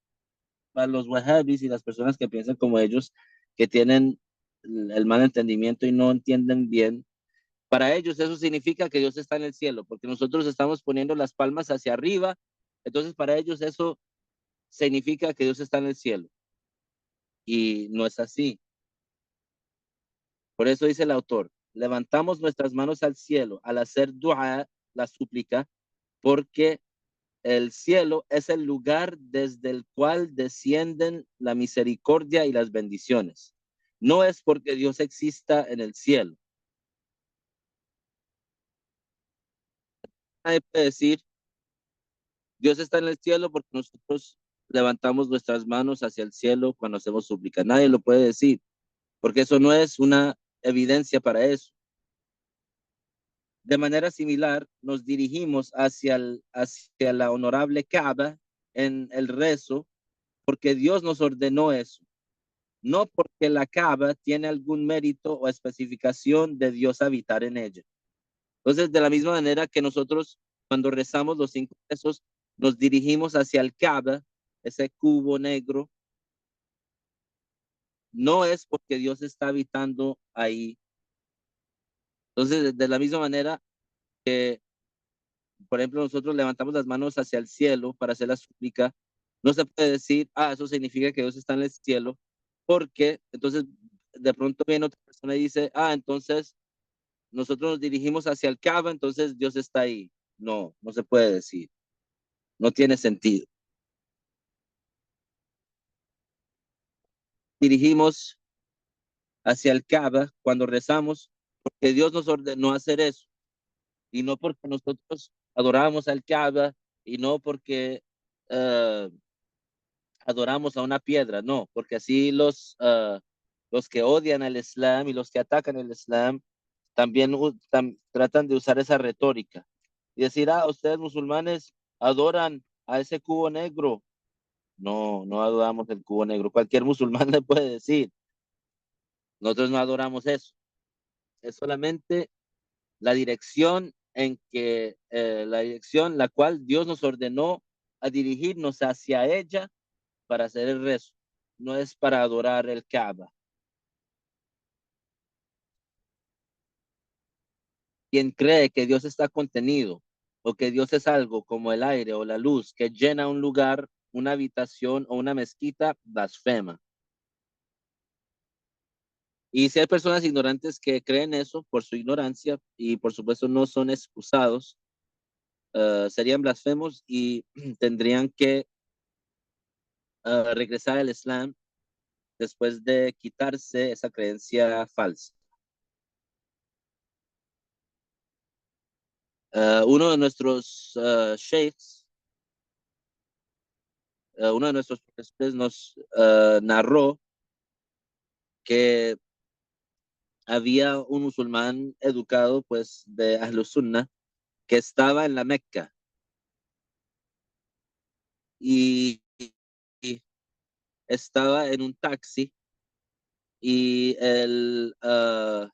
para los wahhabis y las personas que piensan como ellos, que tienen el mal entendimiento y no entienden bien, para ellos eso significa que Dios está en el cielo, porque nosotros estamos poniendo las palmas hacia arriba, entonces para ellos eso significa que Dios está en el cielo. Y no es así. Por eso dice el autor, levantamos nuestras manos al cielo al hacer dua, la súplica, porque el cielo es el lugar desde el cual descienden la misericordia y las bendiciones. No es porque Dios exista en el cielo. Nadie puede decir, Dios está en el cielo porque nosotros levantamos nuestras manos hacia el cielo cuando hacemos súplica. Nadie lo puede decir, porque eso no es una evidencia para eso. De manera similar, nos dirigimos hacia la honorable Kaaba en el rezo porque Dios nos ordenó eso, no porque la Kaaba tiene algún mérito o especificación de Dios habitar en ella. Entonces, de la misma manera que nosotros cuando rezamos los 5 rezos, nos dirigimos hacia el Kaaba, ese cubo negro, no es porque Dios está habitando ahí. Entonces, de la misma manera que por ejemplo, nosotros levantamos las manos hacia el cielo para hacer la súplica, no se puede decir, eso significa que Dios está en el cielo, porque entonces de pronto viene otra persona y dice, entonces nosotros nos dirigimos hacia el Kaaba, entonces Dios está ahí. No, no se puede decir, no tiene sentido. Dirigimos hacia el Kaaba cuando rezamos, porque Dios nos ordenó hacer eso, y no porque nosotros adoramos al Kaaba, y no porque adoramos a una piedra, no, porque así los que odian al Islam y los que atacan el Islam también tratan de usar esa retórica y decir, ustedes musulmanes adoran a ese cubo negro. No, no adoramos el cubo negro. Cualquier musulmán le puede decir, nosotros no adoramos eso. Es solamente la dirección la dirección la cual Dios nos ordenó a dirigirnos hacia ella para hacer el rezo, no es para adorar el Kaaba. Quien cree que Dios está contenido o que Dios es algo como el aire o la luz que llena un lugar, una habitación o una mezquita, blasfema. Y si hay personas ignorantes que creen eso por su ignorancia y por supuesto no son excusados, serían blasfemos y tendrían que regresar al Islam después de quitarse esa creencia falsa. Uno de nuestros sheikhs, uno de nuestros profesores nos narró que había un musulmán educado, pues, de Ahlus Sunnah, que estaba en la Meca y estaba en un taxi y el que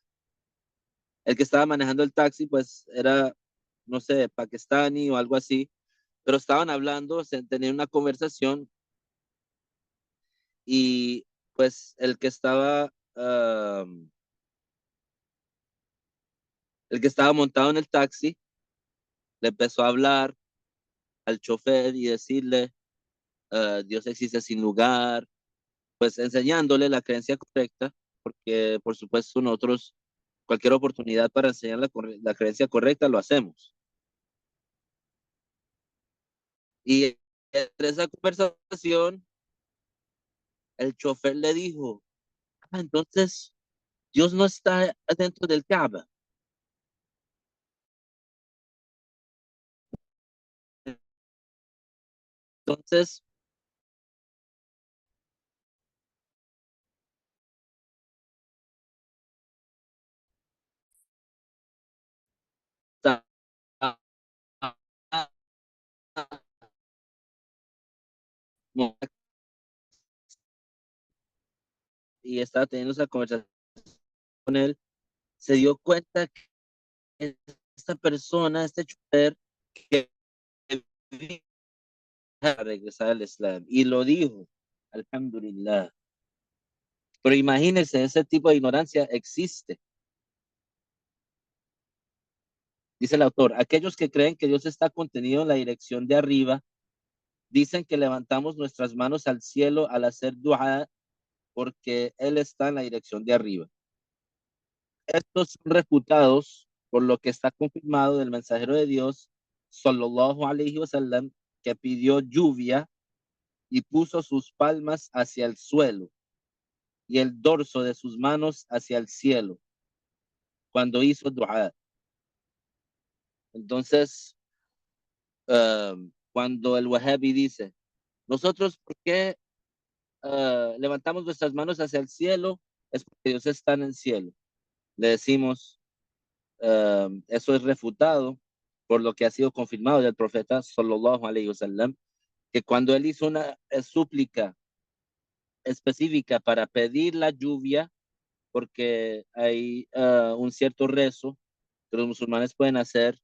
estaba manejando el taxi, pues, era, no sé, pakistaní o algo así, pero estaban hablando, tenían una conversación y, pues, el que estaba montado en el taxi le empezó a hablar al chofer y decirle, Dios existe sin lugar, pues enseñándole la creencia correcta, porque por supuesto nosotros cualquier oportunidad para enseñar la creencia correcta lo hacemos. Y en esa conversación, el chofer le dijo, entonces Dios no está dentro del Kaaba. Entonces, está, y estaba teniendo esa conversación él, se dio cuenta que esta persona, este chofer, que a regresar al Islam, y lo dijo, alhamdulillah. Pero imagínense, ese tipo de ignorancia existe. Dice el autor, aquellos que creen que Dios está contenido en la dirección de arriba, dicen que levantamos nuestras manos al cielo al hacer dua porque Él está en la dirección de arriba. Estos son refutados por lo que está confirmado del mensajero de Dios, sallallahu alaihi wasallam, que pidió lluvia y puso sus palmas hacia el suelo y el dorso de sus manos hacia el cielo cuando hizo dua. Entonces, cuando el Wahhabi dice, nosotros, ¿por qué levantamos nuestras manos hacia el cielo? Es porque Dios está en el cielo. Le decimos, eso es refutado por lo que ha sido confirmado del profeta sallallahu alaihi wasallam, que cuando él hizo una súplica específica para pedir la lluvia, porque hay un cierto rezo que los musulmanes pueden hacer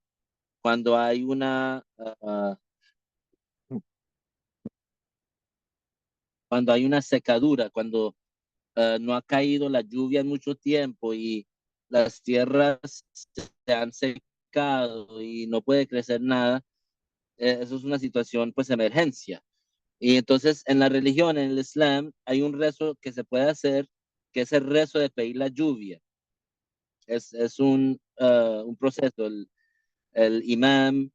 cuando hay cuando hay una secadura, cuando no ha caído la lluvia en mucho tiempo y las tierras se han secado y no puede crecer nada. Eso es una situación, pues, emergencia. Y entonces en la religión, en el Islam, hay un rezo que se puede hacer, que es el rezo de pedir la lluvia. Es un proceso. El imam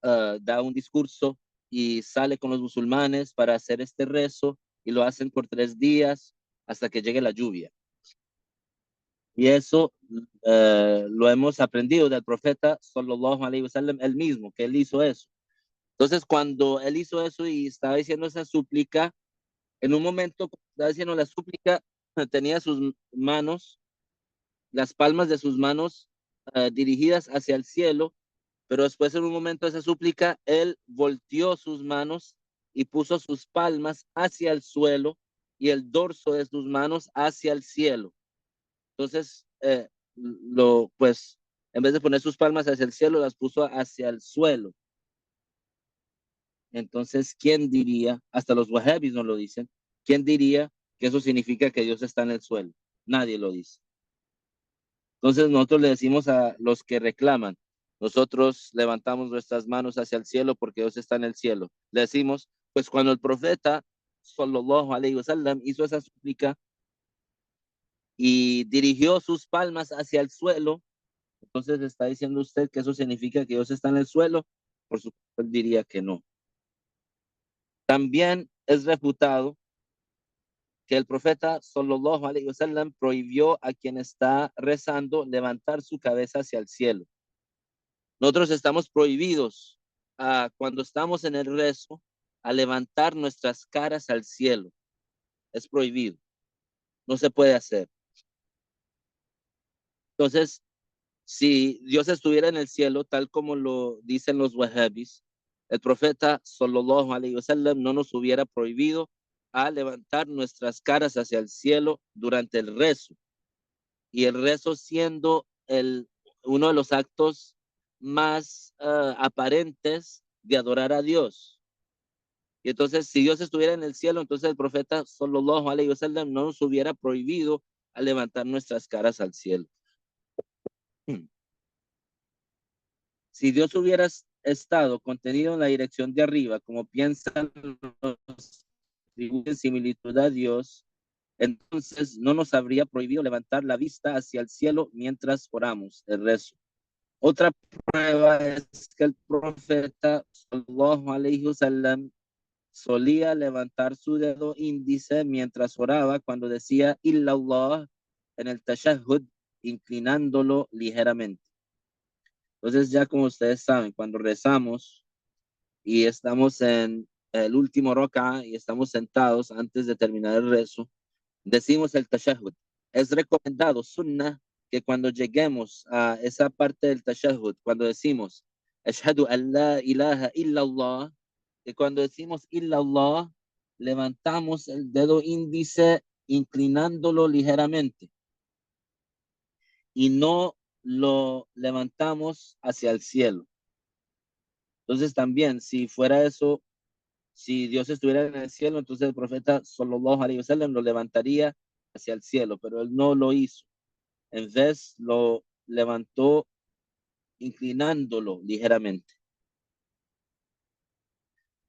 da un discurso y sale con los musulmanes para hacer este rezo y lo hacen por 3 días hasta que llegue la lluvia. Y eso lo hemos aprendido del profeta sallallahu alaihi wasallam, él mismo, que él hizo eso. Entonces, cuando él hizo eso y estaba diciendo esa súplica, en un momento, cuando estaba diciendo la súplica, tenía sus manos, las palmas de sus manos dirigidas hacia el cielo, pero después en un momento de esa súplica, él volteó sus manos y puso sus palmas hacia el suelo y el dorso de sus manos hacia el cielo. Entonces, pues, en vez de poner sus palmas hacia el cielo, las puso hacia el suelo. Entonces, ¿quién diría? Hasta los wahhabis no lo dicen. ¿Quién diría que eso significa que Dios está en el suelo? Nadie lo dice. Entonces, nosotros le decimos a los que reclaman, nosotros levantamos nuestras manos hacia el cielo porque Dios está en el cielo. Le decimos, pues cuando el profeta, sallallahu alaihi wasallam, hizo esa súplica y dirigió sus palmas hacia el suelo, entonces está diciendo usted que eso significa que Dios está en el suelo. Por supuesto, él diría que no. También es refutado que el profeta sallallahu alaihi wasallam prohibió a quien está rezando levantar su cabeza hacia el cielo. Nosotros estamos prohibidos cuando estamos en el rezo a levantar nuestras caras al cielo. Es prohibido. No se puede hacer. Entonces, si Dios estuviera en el cielo, tal como lo dicen los wahhabis, el profeta sallallahu alaihi wasallam no nos hubiera prohibido a levantar nuestras caras hacia el cielo durante el rezo. Y el rezo siendo uno de los actos más aparentes de adorar a Dios. Y entonces, si Dios estuviera en el cielo, entonces el profeta sallallahu alaihi wasallam no nos hubiera prohibido a levantar nuestras caras al cielo. Si Dios hubiera estado contenido en la dirección de arriba, como piensan los en similitud a Dios, entonces no nos habría prohibido levantar la vista hacia el cielo mientras oramos el rezo. Otra prueba es que el profeta sallallahu alaihi wasallam solía levantar su dedo índice mientras oraba cuando decía illallah en el tashahhud, inclinándolo ligeramente. Entonces, ya como ustedes saben, cuando rezamos y estamos en el último roca y estamos sentados antes de terminar el rezo, decimos el tashahhud. Es recomendado, sunnah, que cuando lleguemos a esa parte del tashahhud, cuando decimos ashhadu an la ilaha illallah, que cuando decimos illallah, levantamos el dedo índice inclinándolo ligeramente. y no lo levantamos hacia el cielo. Entonces también, si fuera eso, si Dios estuviera en el cielo, entonces el profeta sallallahu alaihi wasallam lo levantaría hacia el cielo, pero él no lo hizo. En vez lo levantó inclinándolo ligeramente.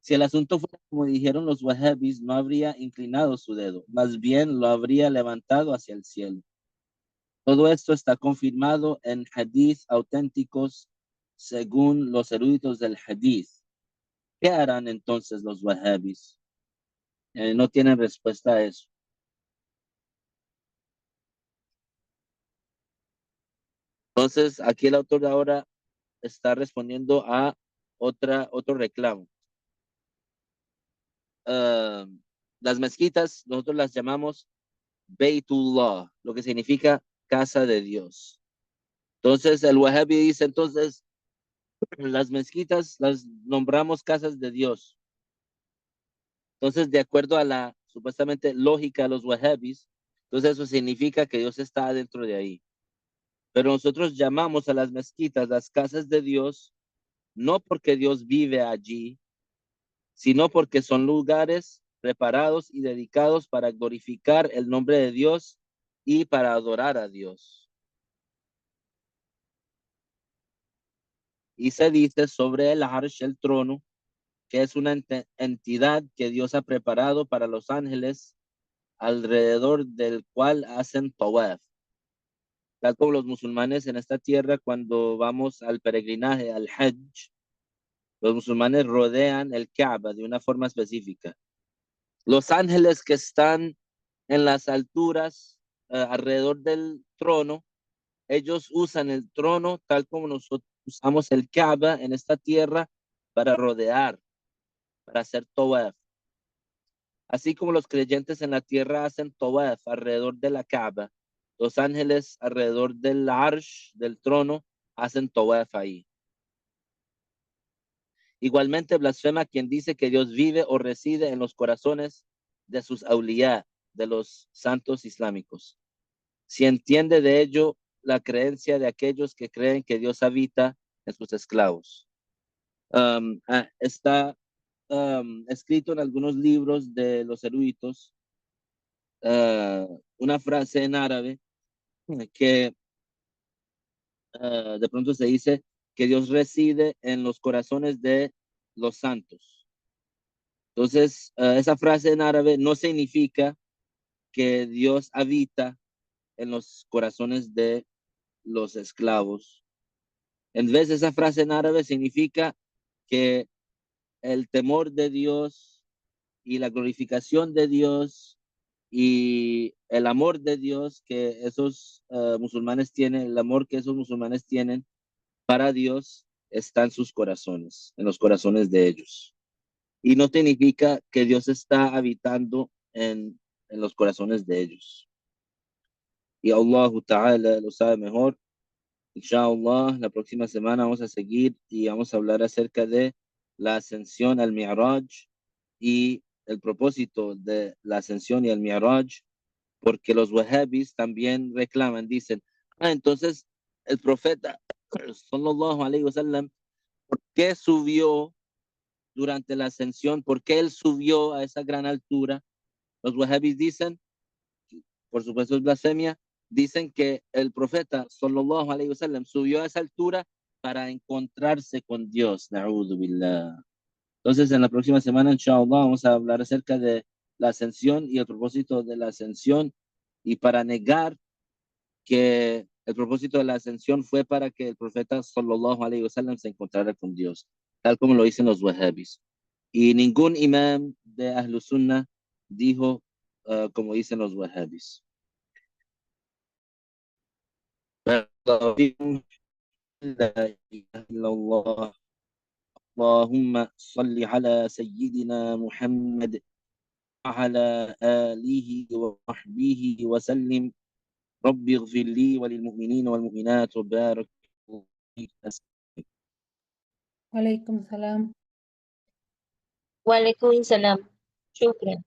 Si el asunto fuera como dijeron los wahhabis, no habría inclinado su dedo, más bien lo habría levantado hacia el cielo. Todo esto está confirmado en hadith auténticos según los eruditos del hadith. ¿Qué harán entonces los wahhabis? No tienen respuesta a eso. Entonces, aquí el autor de ahora está respondiendo a otro reclamo. Las mezquitas, nosotros las llamamos Baytullah, lo que significa casa de Dios. Entonces, el Wahhabi dice, entonces, las mezquitas las nombramos casas de Dios. Entonces, de acuerdo a la supuestamente lógica de los Wahhabis, entonces eso significa que Dios está dentro de ahí. Pero nosotros llamamos a las mezquitas las casas de Dios, no porque Dios vive allí, sino porque son lugares preparados y dedicados para glorificar el nombre de Dios y para adorar a Dios. Y se dice sobre el Arsh, el trono, que es una entidad que Dios ha preparado para los ángeles, alrededor del cual hacen tawaf. Tal como los musulmanes en esta tierra, cuando vamos al peregrinaje, al Hajj, los musulmanes rodean el Kaaba de una forma específica. Los ángeles que están en las alturas alrededor del trono, ellos usan el trono tal como nosotros usamos el Kaaba en esta tierra para rodear, para hacer tawaf. Así como los creyentes en la tierra hacen tawaf alrededor de la Kaaba, los ángeles alrededor del Arsh, del trono, hacen tawaf ahí. Igualmente blasfema quien dice que Dios vive o reside en los corazones de sus awliya, de los santos islámicos. Si entiende de ello la creencia de aquellos que creen que Dios habita en sus esclavos. Está escrito en algunos libros de los eruditos una frase en árabe que de pronto se dice que Dios reside en los corazones de los santos. Entonces, esa frase en árabe no significa que Dios habita en los corazones de los esclavos. En vez de esa frase en árabe significa que el temor de Dios y la glorificación de Dios y el amor de Dios que esos musulmanes tienen, el amor que esos musulmanes tienen para Dios está en sus corazones, en los corazones de ellos. Y no significa que Dios está habitando en los corazones de ellos. Y Allah Ta'ala lo sabe mejor. Inshallah, la próxima semana vamos a seguir y vamos a hablar acerca de la ascensión al Mi'raj y el propósito de la ascensión y el Mi'raj, porque los wahhabis también reclaman, dicen, entonces el profeta sallallahu alaihi wasallam, ¿por qué subió durante la ascensión? ¿Por qué él subió a esa gran altura? Los wahhabis dicen, por supuesto es blasfemia, dicen que el profeta sallallahu alaihi wasallam subió a esa altura para encontrarse con Dios. Na'udhu billah. Entonces, en la próxima semana, inshallah, vamos a hablar acerca de la ascensión y el propósito de la ascensión, y para negar que el propósito de la ascensión fue para que el profeta sallallahu alaihi wasallam se encontrara con Dios, tal como lo dicen los wahhabis. Y ningún imam de Ahlus Sunnah dijo como dicen los wahhabis. لا إله إلا الله. اللهم صل على سيدنا محمد وعلى آله وصحبه وسلم. رب اغفر لي وللمؤمنين والمؤمنات وبارك فيك. وعليكم السلام. وعليكم السلام. شكرا.